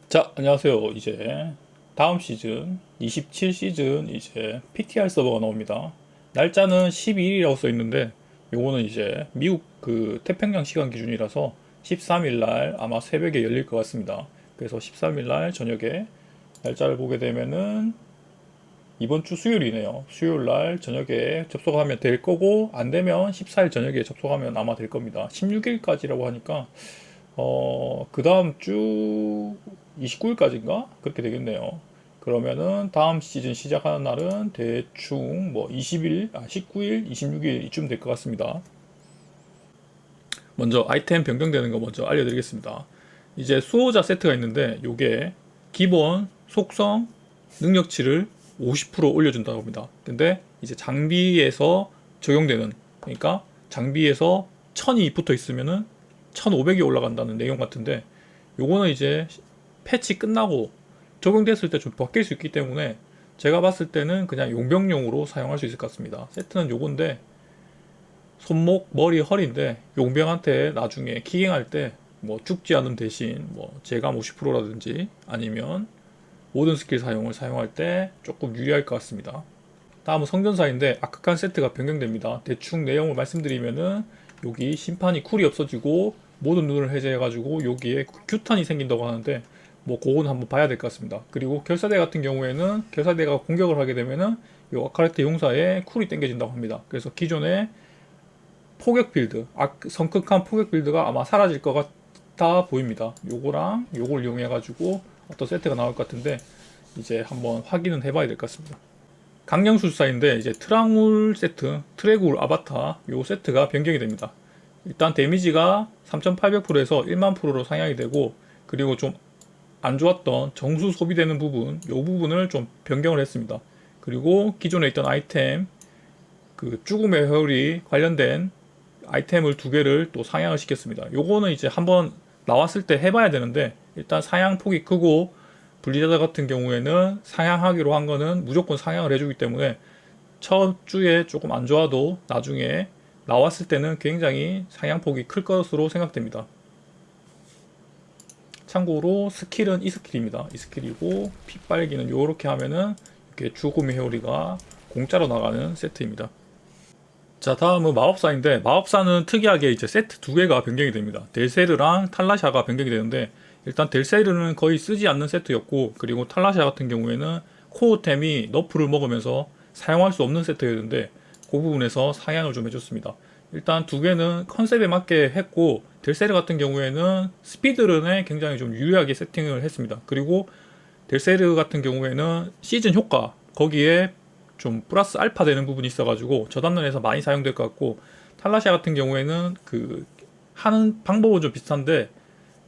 자, 안녕하세요. 이제 다음 시즌 27 시즌 이제 PTR 서버가 나옵니다. 날짜는 12일이라고 써 있는데 요거는 이제 미국 그 태평양 시간 기준이라서 13일 날 아마 새벽에 열릴 것 같습니다. 그래서 13일 날 저녁에 날짜를 보게 되면은 이번 주 수요일이네요. 수요일 날 저녁에 접속하면 될 거고 안 되면 14일 저녁에 접속하면 아마 될 겁니다. 16일까지라고 하니까 그 다음 주 29일까지인가? 그렇게 되겠네요. 그러면은 다음 시즌 시작하는 날은 대충 뭐 20일, 19일, 26일 이쯤 될 것 같습니다. 먼저 아이템 변경되는 거 먼저 알려드리겠습니다. 이제 수호자 세트가 있는데 요게 기본 속성 능력치를 50% 올려준다고 합니다. 근데 이제 장비에서 적용되는, 그러니까 장비에서 1000이 붙어 있으면은 1500이 올라간다는 내용 같은데, 요거는 이제 패치 끝나고 적용됐을 때 좀 바뀔 수 있기 때문에 제가 봤을 때는 그냥 용병용으로 사용할 수 있을 것 같습니다. 세트는 요건데 손목, 머리, 허리인데 용병한테 나중에 키갱할 때 뭐 죽지 않음 대신 뭐 제감 50%라든지 아니면 모든 스킬 사용을 사용할 때 조금 유리할 것 같습니다. 다음은 성전사인데 아크칸 세트가 변경됩니다. 대충 내용을 말씀드리면은 여기 심판이 쿨이 없어지고 모든 눈을 해제해가지고 여기에 규탄이 생긴다고 하는데 뭐 그거는 한번 봐야 될 것 같습니다. 그리고 결사대 같은 경우에는 결사대가 공격을 하게 되면은 요 아카레트 용사의 쿨이 땡겨진다고 합니다. 그래서 기존의 포격 빌드, 성극한 포격 빌드가 아마 사라질 것 같아 보입니다. 요거랑 요걸 이용해가지고 어떤 세트가 나올 것 같은데 이제 한번 확인은 해봐야 될 것 같습니다. 강령술사인데 이제 트랑울 세트, 트레굴 아바타 요 세트가 변경이 됩니다. 일단 데미지가 3800%에서 10000%로 상향이 되고, 그리고 좀 안 좋았던 정수 소비되는 부분, 요 부분을 좀 변경을 했습니다. 그리고 기존에 있던 아이템 그 죽음의 회오리 관련된 아이템을 두 개를 또 상향을 시켰습니다. 요거는 이제 한번 나왔을 때 해봐야 되는데 일단 상향 폭이 크고 분리자드 같은 경우에는 상향하기로 한 거는 무조건 상향을 해주기 때문에 첫 주에 조금 안 좋아도 나중에 나왔을 때는 굉장히 상향폭이 클 것으로 생각됩니다. 참고로 스킬은 이 스킬입니다. 이 스킬이고 핏빨기는 요렇게 하면은 이렇게 죽음의 회오리가 공짜로 나가는 세트입니다. 자, 다음은 마법사인데 마법사는 특이하게 이제 세트 두 개가 변경이 됩니다. 델세르랑 탈라샤가 변경이 되는데 일단 델세르는 거의 쓰지 않는 세트였고, 그리고 탈라샤 같은 경우에는 코어템이 너프를 먹으면서 사용할 수 없는 세트였는데 그 부분에서 상향을 좀 해줬습니다. 일단 두 개는 컨셉에 맞게 했고, 델세르 같은 경우에는 스피드런에 굉장히 좀 유리하게 세팅을 했습니다. 그리고 델세르 같은 경우에는 시즌 효과 거기에 좀 플러스 알파 되는 부분이 있어가지고 저단론에서 많이 사용될 것 같고, 탈라시아 같은 경우에는 그 하는 방법은 좀 비슷한데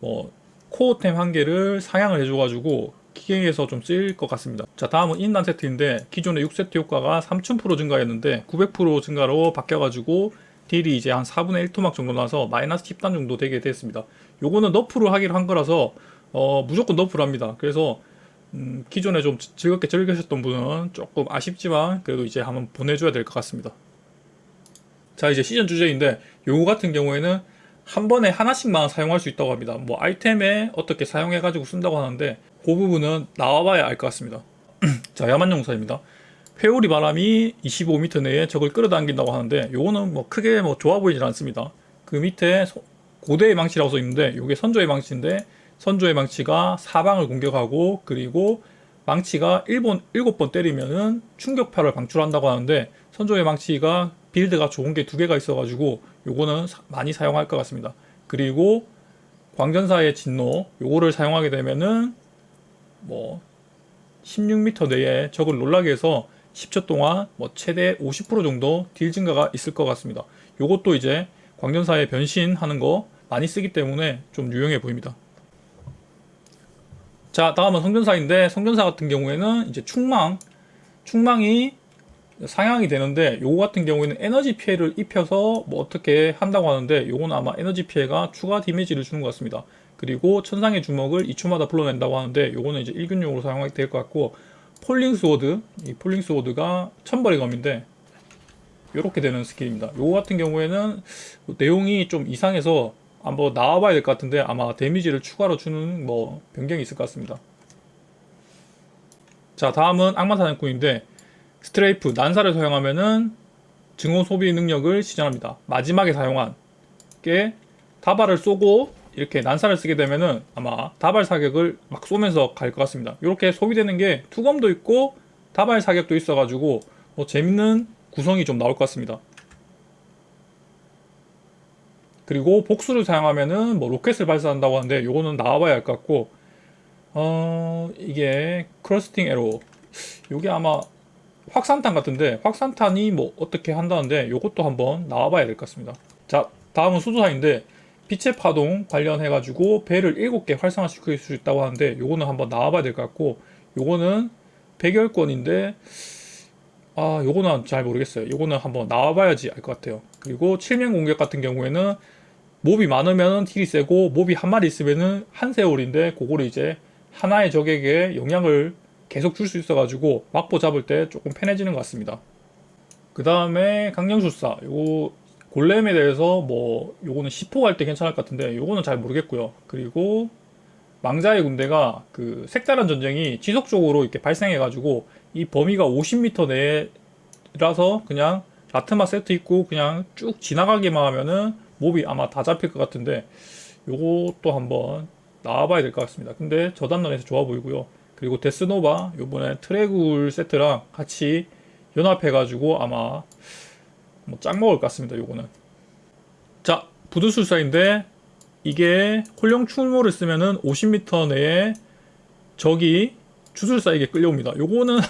뭐 코어템 한 개를 상향을 해줘가지고 기계에서 좀 쓰일 것 같습니다. 자, 다음은 인난 세트인데 기존의 6세트 효과가 3000% 증가했는데 900% 증가로 바뀌어가지고 딜이 이제 한 4분의 1 토막 정도 나서 마이너스 10단 정도 되게 됐습니다. 요거는 너프를 하기로 한 거라서 무조건 너프를 합니다. 그래서 기존에 좀 즐겁게 즐기셨던 분은 조금 아쉽지만 그래도 이제 한번 보내줘야 될 것 같습니다. 자, 이제 시즌 주제인데 요거 같은 경우에는 한 번에 하나씩만 사용할 수 있다고 합니다. 뭐 아이템에 어떻게 사용해가지고 쓴다고 하는데 그 부분은 나와봐야 알 것 같습니다. 자, 야만용사입니다. 회오리 바람이 25m 내에 적을 끌어당긴다고 하는데 요거는 뭐 크게 뭐 좋아 보이질 않습니다. 그 밑에 고대의 망치라고 써 있는데 요게 선조의 망치인데 선조의 망치가 사방을 공격하고, 그리고 망치가 7번 때리면은 충격파를 방출한다고 하는데 선조의 망치가 빌드가 좋은 게 두 개가 있어가지고 요거는 많이 사용할 것 같습니다. 그리고 광전사의 진노 요거를 사용하게 되면은 뭐 16m 내에 적을 놀라게 해서 10초 동안 뭐 최대 50% 정도 딜 증가가 있을 것 같습니다. 요것도 이제 광전사의 변신하는 거 많이 쓰기 때문에 좀 유용해 보입니다. 자, 다음은 성전사인데 성전사 같은 경우에는 이제 충망이 상향이 되는데 요거 같은 경우에는 에너지 피해를 입혀서 뭐 어떻게 한다고 하는데 요거는 아마 에너지 피해가 추가 데미지를 주는 것 같습니다. 그리고 천상의 주먹을 2초마다 불러낸다고 하는데 요거는 이제 1균용으로 사용하게 될 것 같고, 폴링 스워드, 이 폴링 스워드가 천벌의 검인데 요렇게 되는 스킬입니다. 요거 같은 경우에는 내용이 좀 이상해서 한번 나와봐야 될 것 같은데 아마 데미지를 추가로 주는 뭐 변경이 있을 것 같습니다. 자, 다음은 악마 사냥꾼인데 스트레이프 난사를 사용하면은 증오 소비 능력을 시전합니다. 마지막에 사용한 게 다발을 쏘고 이렇게 난사를 쓰게 되면은 아마 다발 사격을 막 쏘면서 갈 것 같습니다. 이렇게 소비되는 게 투검도 있고 다발 사격도 있어가지고 뭐 재밌는 구성이 좀 나올 것 같습니다. 그리고 복수를 사용하면은 뭐 로켓을 발사한다고 하는데 요거는 나와봐야 할 것 같고 이게 크러스팅 에로 요게 아마 확산탄 같은데 확산탄이 뭐 어떻게 한다는데 요것도 한번 나와봐야 될 것 같습니다. 자, 다음은 수소사인데 빛의 파동 관련해가지고 배를 7개 활성화시킬 수 있다고 하는데 요거는 한번 나와봐야 될 것 같고 요거는 백열권인데 요거는 잘 모르겠어요. 요거는 한번 나와봐야지 알 것 같아요. 그리고 칠면 공격 같은 경우에는 몹이 많으면 딜이 세고 몹이 한 마리 있으면은 한 세월인데 그거를 이제 하나의 적에게 영향을 계속 줄 수 있어가지고 막보 잡을 때 조금 편해지는 것 같습니다. 그 다음에 강령술사 요거 골렘에 대해서 뭐 요거는 10호 갈 때 괜찮을 것 같은데 요거는 잘 모르겠고요. 그리고 망자의 군대가 그 색다른 전쟁이 지속적으로 이렇게 발생해가지고 이 범위가 50m 내라서 그냥 라트마 세트 있고 그냥 쭉 지나가기만 하면은 몹이 아마 다 잡힐 것 같은데 요것도 한번 나와봐야 될 것 같습니다. 근데 저단론에서 좋아 보이고요. 그리고 데스노바 요번에 트레굴 세트랑 같이 연합해가지고 아마 뭐 짱 먹을 것 같습니다. 요거는. 자, 부두술사인데 이게 홀령 출몰을 쓰면은 50m 내에 적이 주술사에게 끌려옵니다. 요거는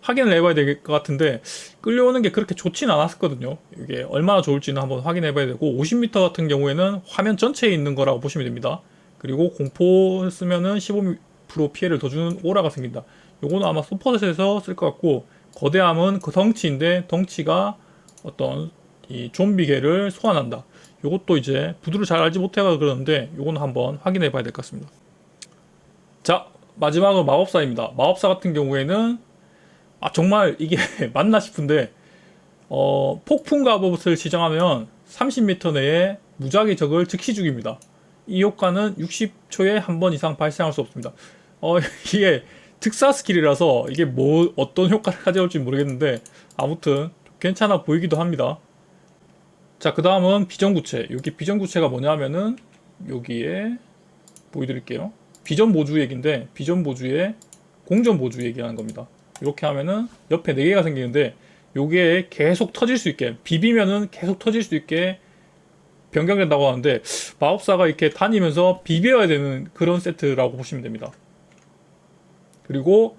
확인을 해봐야 될 것 같은데 끌려오는 게 그렇게 좋진 않았거든요. 이게 얼마나 좋을지는 한번 확인해봐야 되고 50m 같은 경우에는 화면 전체에 있는 거라고 보시면 됩니다. 그리고 공포 쓰면은 15% 피해를 더 주는 오라가 생긴다. 요거는 아마 소퍼셋에서 쓸 것 같고 거대함은 그 덩치인데 덩치가 어떤 이 좀비계를 소환한다. 요것도 이제 부두를 잘 알지 못해가 그러는데 요거는 한번 확인해 봐야 될 것 같습니다. 자, 마지막으로 마법사입니다. 마법사 같은 경우에는 정말 이게 맞나 싶은데 폭풍 갑옷을 시정하면 30m 내에 무작위 적을 즉시 죽입니다. 이 효과는 60초에 한 번 이상 발생할 수 없습니다. 이게 특사 스킬이라서 이게 뭐 어떤 효과를 가져올지 모르겠는데 아무튼 괜찮아 보이기도 합니다. 자, 그 다음은 비전구체. 여기 비전구체가 뭐냐면은 여기에 보여드릴게요. 비전 보주 얘기인데 비전 보주에 공전 보주 얘기하는 겁니다. 이렇게 하면은 옆에 4개가 생기는데 요게 계속 터질 수 있게 비비면은 계속 터질 수 있게 변경된다고 하는데 마법사가 이렇게 다니면서 비벼야 되는 그런 세트라고 보시면 됩니다. 그리고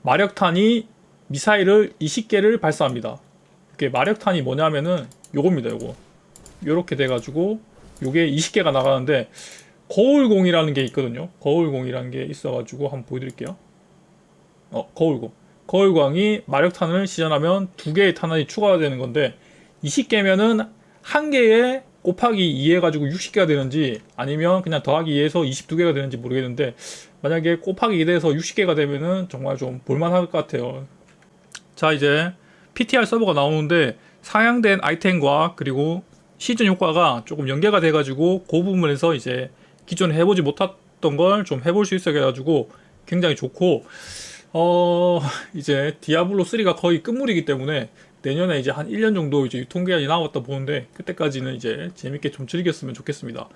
마력탄이 미사일을 20개를 발사합니다. 이게 마력탄이 뭐냐면은 요겁니다. 요거 요렇게 돼가지고 요게 20개가 나가는데 거울공이라는 게 있거든요. 거울공이라는 게 있어가지고 한번 보여드릴게요. 거울공. 거울광이 마력탄을 시전하면 2개의 탄환이 추가가 되는 건데 20개면은 1개에 곱하기 2 해가지고 60개가 되는지 아니면 그냥 더하기 2해서 22개가 되는지 모르겠는데 만약에 곱하기 2 돼서 60개가 되면은 정말 좀 볼만할 것 같아요. 자, 이제 PTR 서버가 나오는데 상향된 아이템과 그리고 시즌 효과가 조금 연계가 돼가지고 그 부분에서 이제 기존에 해보지 못했던 걸 좀 해볼 수 있어가지고 굉장히 좋고 이제 디아블로 3가 거의 끝물이기 때문에 내년에 이제 한 1년 정도 이제 유통기한이 남았다 보는데 그때까지는 이제 재밌게 좀 즐겼으면 좋겠습니다.